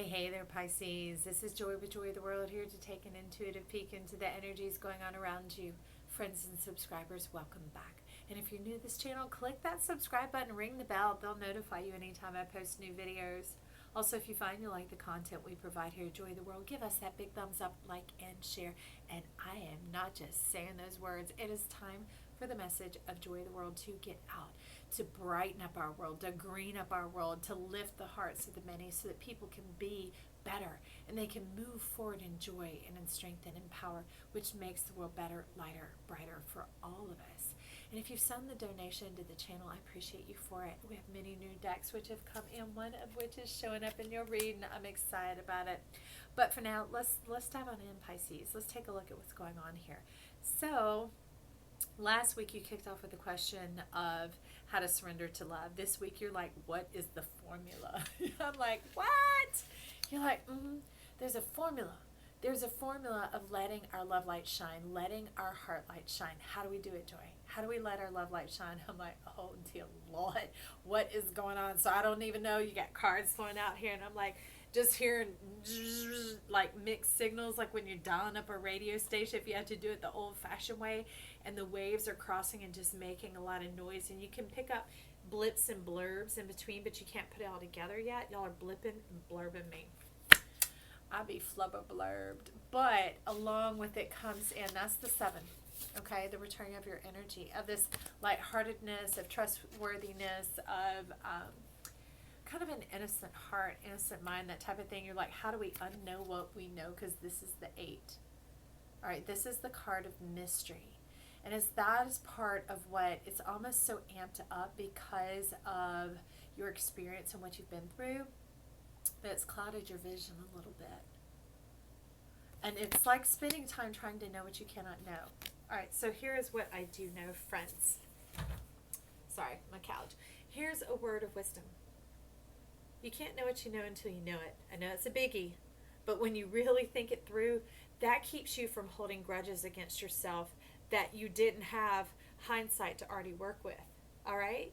Hey there, Pisces. This is Joy with Joy of the World, here to take an intuitive peek into the energies going on around you. Friends and subscribers, welcome back. And if you're new to this channel, click that subscribe button, ring the bell. They'll notify you anytime I post new videos. Also, if you find you like the content we provide here at Joy of the World, give us that big thumbs up, like, and share. And I am not just saying those words. It is time for the message of Joy of the World to get out, to brighten up our world, to green up our world, to lift the hearts of the many so that people can be better and they can move forward in joy and in strength and in power, which makes the world better, lighter, brighter for all of us. And if you've sent the donation to the channel, I appreciate you for it. We have many new decks which have come in, one of which is showing up in your read, and I'm excited about it. But for now, let's dive on in, Pisces. Let's take a look at what's going on here. So last week you kicked off with the question of how to surrender to love. This week you're like, what is the formula? I'm like, what? You're like, there's a formula. There's a formula of letting our love light shine, letting our heart light shine. How do we do it, Joy? How do we let our love light shine? I'm like, oh dear Lord, what is going on? So I don't even know. You got cards flowing out here, and I'm like, just hearing like mixed signals, like when you're dialing up a radio station, if you had to do it the old-fashioned way, and the waves are crossing and just making a lot of noise, and you can pick up blips and blurbs in between, but you can't put it all together yet. Y'all are blipping and blurbing me. I'll be flubber blurbed. But along with it comes in, that's the 7. Okay, the returning of your energy, of this lightheartedness, of trustworthiness, of kind of an innocent heart, innocent mind, that type of thing. You're like, how do we unknow what we know? Because this is the 8. All right, this is the card of mystery. And as that is part of what, it's almost so amped up because of your experience and what you've been through, that it's clouded your vision a little bit. And it's like spending time trying to know what you cannot know. All right, so here is what I do know, friends. Sorry, my couch. Here's a word of wisdom. You can't know what you know until you know it. I know it's a biggie, but when you really think it through, that keeps you from holding grudges against yourself that you didn't have hindsight to already work with. All right?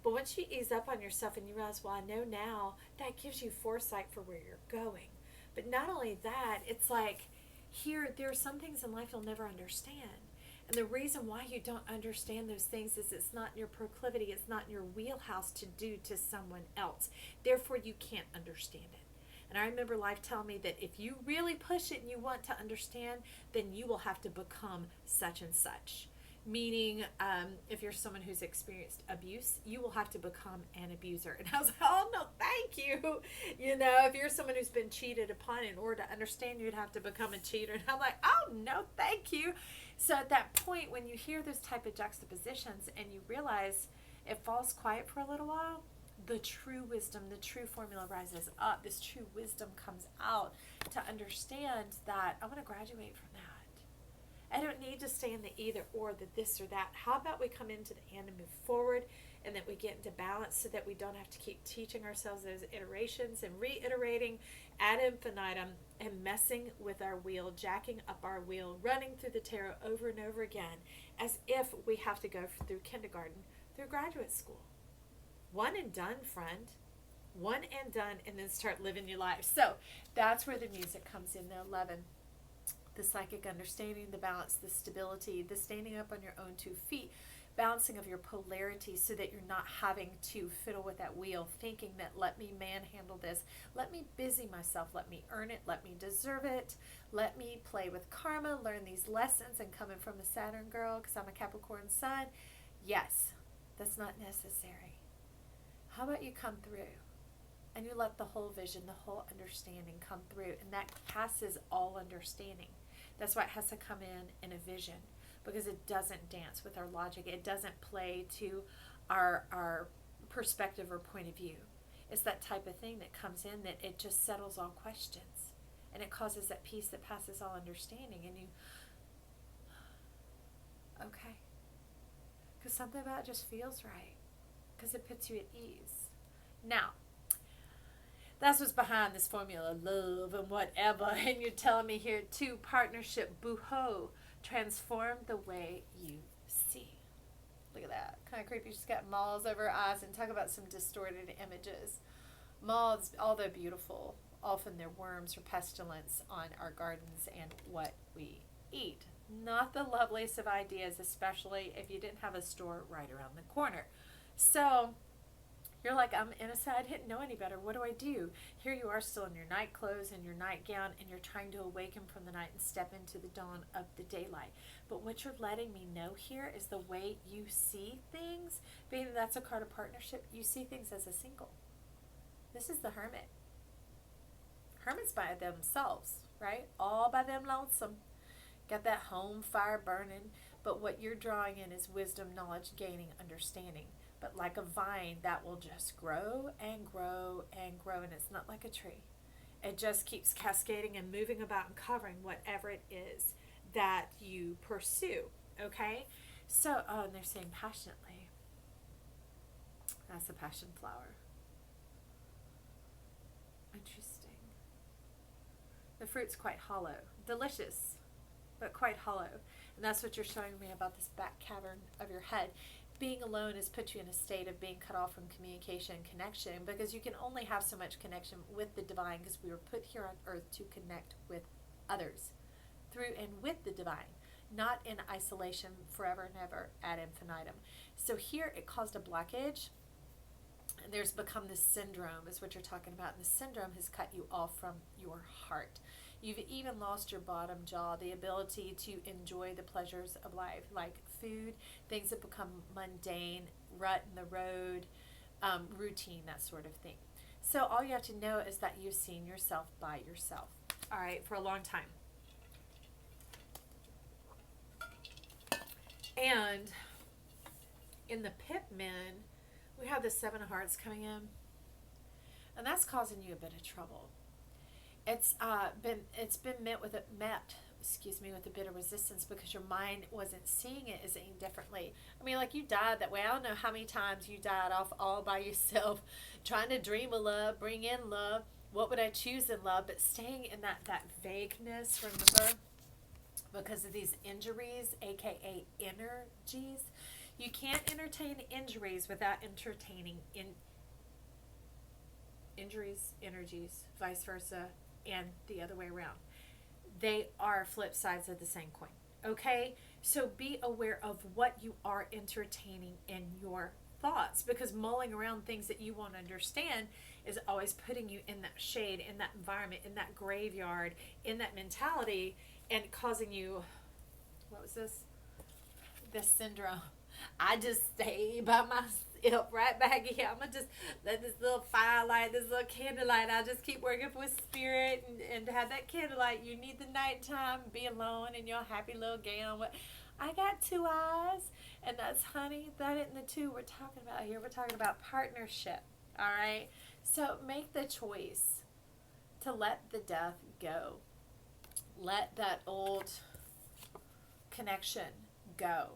But once you ease up on yourself and you realize, well, I know now, that gives you foresight for where you're going. But not only that, it's like, here, there are some things in life you'll never understand. And the reason why you don't understand those things is it's not in your proclivity, it's not in your wheelhouse to do to someone else. Therefore, you can't understand it. And I remember life telling me that if you really push it and you want to understand, then you will have to become such and such. Meaning, if you're someone who's experienced abuse, you will have to become an abuser. And I was like, oh, no, thank you. You know, if you're someone who's been cheated upon, in order to understand, you'd have to become a cheater. And I'm like, oh, no, thank you. So at that point, when you hear those type of juxtapositions and you realize it falls quiet for a little while, the true wisdom, the true formula rises up. This true wisdom comes out to understand that I want to graduate from that. I don't need to stay in the either or, the this or that. How about we come into the and move forward, and that we get into balance so that we don't have to keep teaching ourselves those iterations and reiterating ad infinitum and messing with our wheel, jacking up our wheel, running through the tarot over and over again as if we have to go through kindergarten, through graduate school. One and done, friend. One and done, and then start living your life. So that's where the music comes in, the 11. The psychic understanding, the balance, the stability, the standing up on your own 2 feet, balancing of your polarity so that you're not having to fiddle with that wheel, thinking that let me manhandle this, let me busy myself, let me earn it, let me deserve it, let me play with karma, learn these lessons. And coming from a Saturn girl, because I'm a Capricorn sun, yes, that's not necessary. How about you come through and you let the whole vision, the whole understanding come through, and that passes all understanding. That's why it has to come in a vision, because it doesn't dance with our logic. It doesn't play to our perspective or point of view. It's that type of thing that comes in that it just settles all questions, and it causes that peace that passes all understanding. And you, okay, because something about it just feels right, because it puts you at ease. Now, that's what's behind this formula, love and whatever. And you're telling me here, too, partnership, boo-hoo, transform the way you see. Look at that. Kind of creepy. She's got malls over her eyes, and talk about some distorted images. Moths, although beautiful, often they're worms or pestilence on our gardens and what we eat. Not the loveliest of ideas, especially if you didn't have a store right around the corner. So you're like, I'm innocent. I didn't know any better. What do I do? Here you are, still in your night clothes and your nightgown, and you're trying to awaken from the night and step into the dawn of the daylight. But what you're letting me know here is the way you see things, being that that's a card of partnership, you see things as a single. This is the hermit. Hermits by themselves, right? All by them lonesome. Got that home fire burning. But what you're drawing in is wisdom, knowledge, gaining, understanding. But like a vine, that will just grow and grow and grow. And it's not like a tree. It just keeps cascading and moving about and covering whatever it is that you pursue. Okay? So, oh, and they're saying passionately. That's a passion flower. Interesting. The fruit's quite hollow. Delicious, but quite hollow. And that's what you're showing me about this back cavern of your head. Being alone has put you in a state of being cut off from communication and connection, because you can only have so much connection with the divine, because we were put here on earth to connect with others through and with the divine, not in isolation forever and ever ad infinitum. So here it caused a blockage. There's become this syndrome, is what you're talking about. And the syndrome has cut you off from your heart. You've even lost your bottom jaw, the ability to enjoy the pleasures of life, like food, things that become mundane, rut in the road, routine, that sort of thing. So all you have to know is that you've seen yourself by yourself, all right, for a long time. And in the Pitman, we have the Seven of Hearts coming in, and that's causing you a bit of trouble. It's been met with a bit of resistance, because your mind wasn't seeing it as any differently. I mean, like, you died that way. I don't know how many times you died off all by yourself, trying to dream of love, bring in love. What would I choose in love? But staying in that vagueness, remember, because of these injuries, aka energies. You can't entertain injuries without entertaining injuries, energies, vice versa, and the other way around. They are flip sides of the same coin. Okay? So be aware of what you are entertaining in your thoughts, because mulling around things that you won't understand is always putting you in that shade, in that environment, in that graveyard, in that mentality, and causing you, what was this? This syndrome. I just stay by myself right back here. I'm going to just let this little firelight, this little candlelight, I'll just keep working with spirit and have that candlelight. You need the nighttime, be alone in your happy little gown. I got two eyes, and that's, honey, that isn't the two we're talking about here. We're talking about partnership, all right? So make the choice to let the death go. Let that old connection go.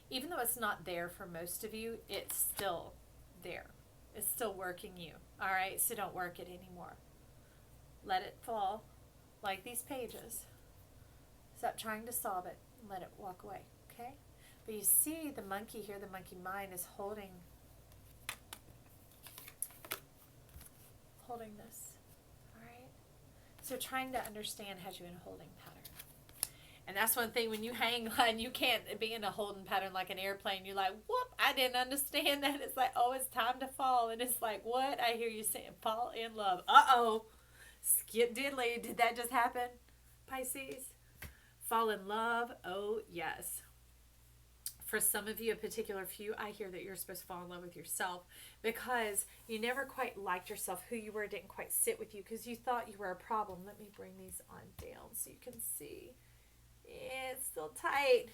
Even though it's not there for most of you, it's still there. It's still working you. All right? So don't work it anymore. Let it fall like these pages. Stop trying to solve it and let it walk away. Okay? But you see the monkey here, the monkey mind is holding this. All right? So trying to understand has you in a holding pattern. And that's one thing, when you hang on, you can't be in a holding pattern like an airplane. You're like, whoop, I didn't understand that. It's like, oh, it's time to fall. And it's like, what? I hear you saying, fall in love. Uh-oh. Skip diddly. Did that just happen, Pisces? Fall in love? Oh, yes. For some of you, a particular few, I hear that you're supposed to fall in love with yourself, because you never quite liked yourself. Who you were didn't quite sit with you, because you thought you were a problem. Let me bring these on down so you can see. It's still tight.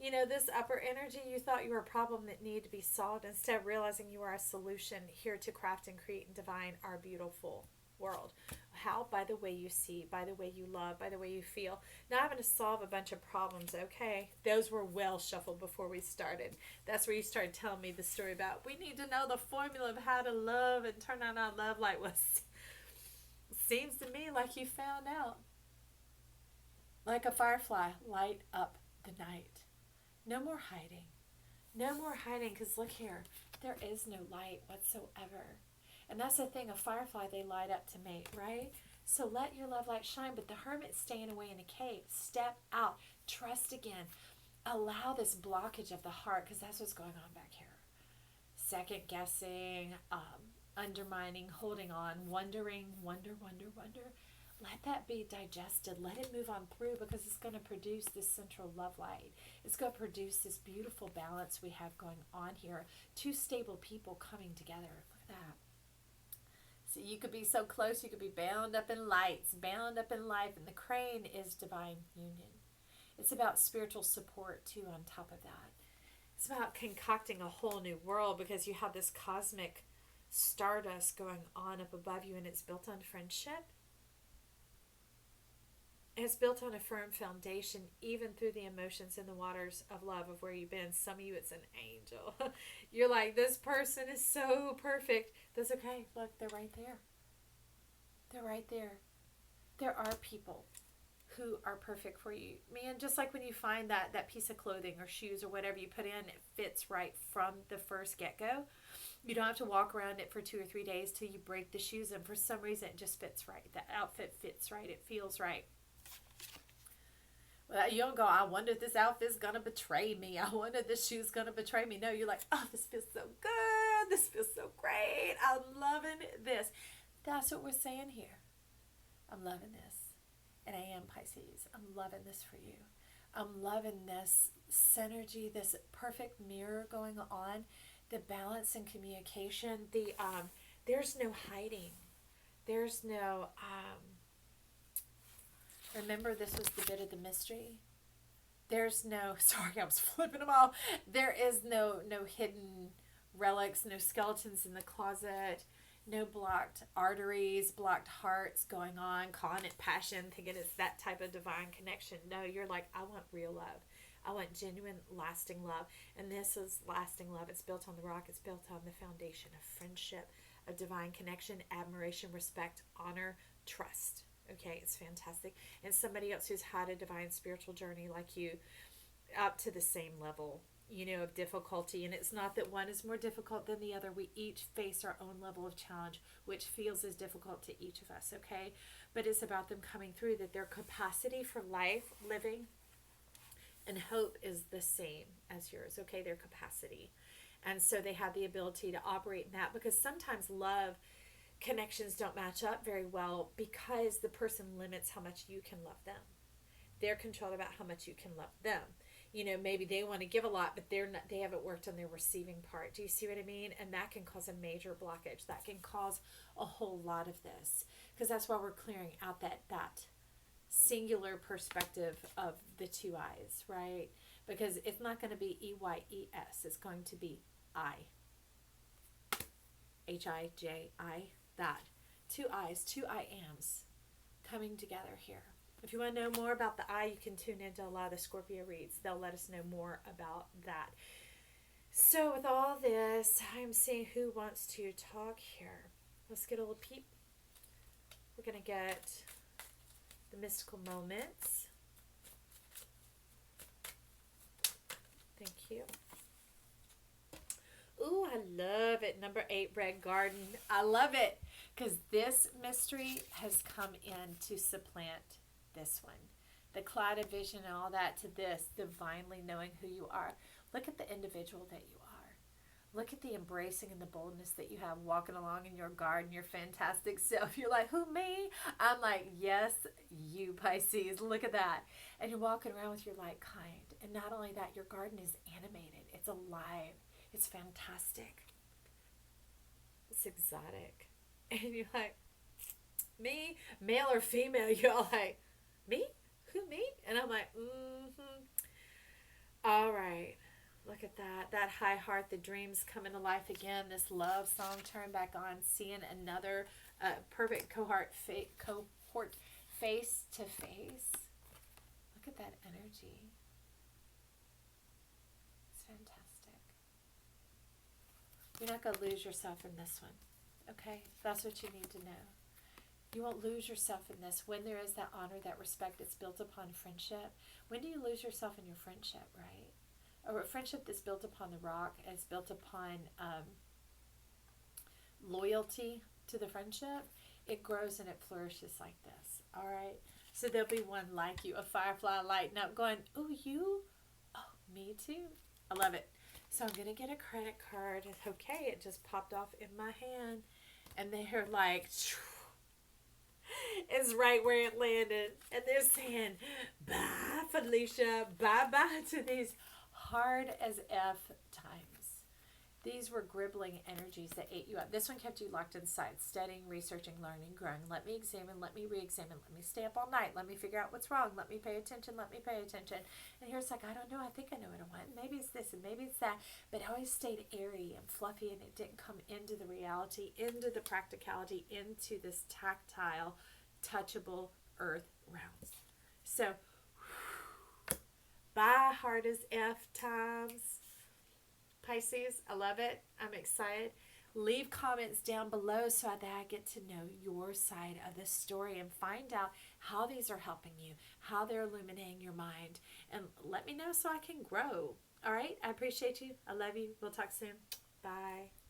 You know, this upper energy, you thought you were a problem that needed to be solved, instead of realizing you are a solution here to craft and create and divine our beautiful world. How? By the way you see, by the way you love, by the way you feel. Not having to solve a bunch of problems, okay? Those were well shuffled before we started. That's where you started telling me the story about, we need to know the formula of how to love and turn on our love light. Well, seems to me like you found out. Like a firefly, light up the night. No more hiding. No more hiding, because look here. There is no light whatsoever. And that's the thing, a firefly, they light up to mate, right? So let your love light shine, but the hermit's staying away in a cave. Step out. Trust again. Allow this blockage of the heart, because that's what's going on back here. Second guessing, undermining, holding on, wondering, wonder. Let that be digested. Let it move on through, because it's going to produce this central love light. It's going to produce this beautiful balance we have going on here. Two stable people coming together. Look at that. So you could be so close, you could be bound up in lights, bound up in life. And the crane is divine union. It's about spiritual support too on top of that. It's about concocting a whole new world, because you have this cosmic stardust going on up above you, and it's built on friendship. It's built on a firm foundation, even through the emotions and the waters of love of where you've been. Some of you, it's an angel. You're like, this person is so perfect. That's okay. Look, they're right there. They're right there. There are people who are perfect for you. Man, just like when you find that piece of clothing or shoes or whatever you put in, it fits right from the first get-go. You don't have to walk around it for 2 or 3 days till you break the shoes, and for some reason it just fits right. That outfit fits right. It feels right. Well, you don't go, I wonder if this outfit's going to betray me. I wonder if this shoe's going to betray me. No, you're like, oh, this feels so good. This feels so great. I'm loving this. That's what we're saying here. I'm loving this. And I am Pisces. I'm loving this for you. I'm loving this synergy, this perfect mirror going on, the balance and communication. There's no hiding. There's no... remember, this was the bit of the mystery. There's no... Sorry, I was flipping them all. There is no hidden relics, no skeletons in the closet. No blocked arteries, blocked hearts going on, calling it passion, thinking it's that type of divine connection. No, you're like, I want real love. I want genuine, lasting love. And this is lasting love. It's built on the rock. It's built on the foundation of friendship, of divine connection, admiration, respect, honor, trust. Okay, it's fantastic. And somebody else who's had a divine spiritual journey like you, up to the same level, of difficulty. And it's not that one is more difficult than the other. We each face our own level of challenge, which feels as difficult to each of us, okay? But it's about them coming through, that their capacity for life, living, and hope is the same as yours, okay? Their capacity. And so they have the ability to operate in that, because sometimes love connections don't match up very well, because the person limits how much you can love them. They're controlled about how much you can love them. Maybe they want to give a lot, but they haven't worked on their receiving part. Do you see what I mean? And that can cause a major blockage. That can cause a whole lot of this, because that's why we're clearing out that singular perspective of the two I's, right? Because it's not going to be EYES. It's going to be I. HIJI. That. Two I's, two I ams coming together here. If you want to know more about the I, you can tune into a lot of the Scorpio reads. They'll let us know more about that. So with all this, I'm seeing who wants to talk here. Let's get a little peep. We're going to get the mystical moments. Thank you. Ooh, I love it. Number 8, Red Garden. I love it, because this mystery has come in to supplant this one. The clouded vision and all that, to this divinely knowing who you are. Look at the individual that you are. Look at the embracing and the boldness that you have walking along in your garden, your fantastic self. You're like, who, me? I'm like, yes, you, Pisces. Look at that. And you're walking around with your light kind. And not only that, your garden is animated. It's alive. It's fantastic. It's exotic. And you're like, me? Male or female? You're all like, me? Who, me? And I'm like, All right. Look at that. That high heart, the dreams coming to life again. This love song turned back on. Seeing another perfect cohort face to face. Look at that energy. It's fantastic. You're not going to lose yourself in this one. Okay? That's what you need to know. You won't lose yourself in this. When there is that honor, that respect that's built upon friendship. When do you lose yourself in your friendship, right? Or a friendship that's built upon the rock, and it's built upon loyalty to the friendship, it grows and it flourishes like this. All right. So there'll be one like you, a firefly lighting up, going, "Oh, you? Oh, me too." I love it. So I'm gonna get a credit card. Okay, it just popped off in my hand, and they're like, it's right where it landed, and they're saying, "Bye, Felicia. Bye, bye" to these hard as F times. These were gribbling energies that ate you up. This one kept you locked inside, studying, researching, learning, growing. Let me examine, let me re-examine, let me stay up all night, let me figure out what's wrong, let me pay attention, let me pay attention. And here's like, I don't know, I think I know what I want. Maybe it's this and maybe it's that. But it always stayed airy and fluffy, and it didn't come into the reality, into the practicality, into this tactile, touchable earth realms. So, bye, hard as F times. Pisces, I love it. I'm excited. Leave comments down below so that I get to know your side of the story and find out how these are helping you, how they're illuminating your mind, and let me know so I can grow. All right? I appreciate you. I love you. We'll talk soon. Bye.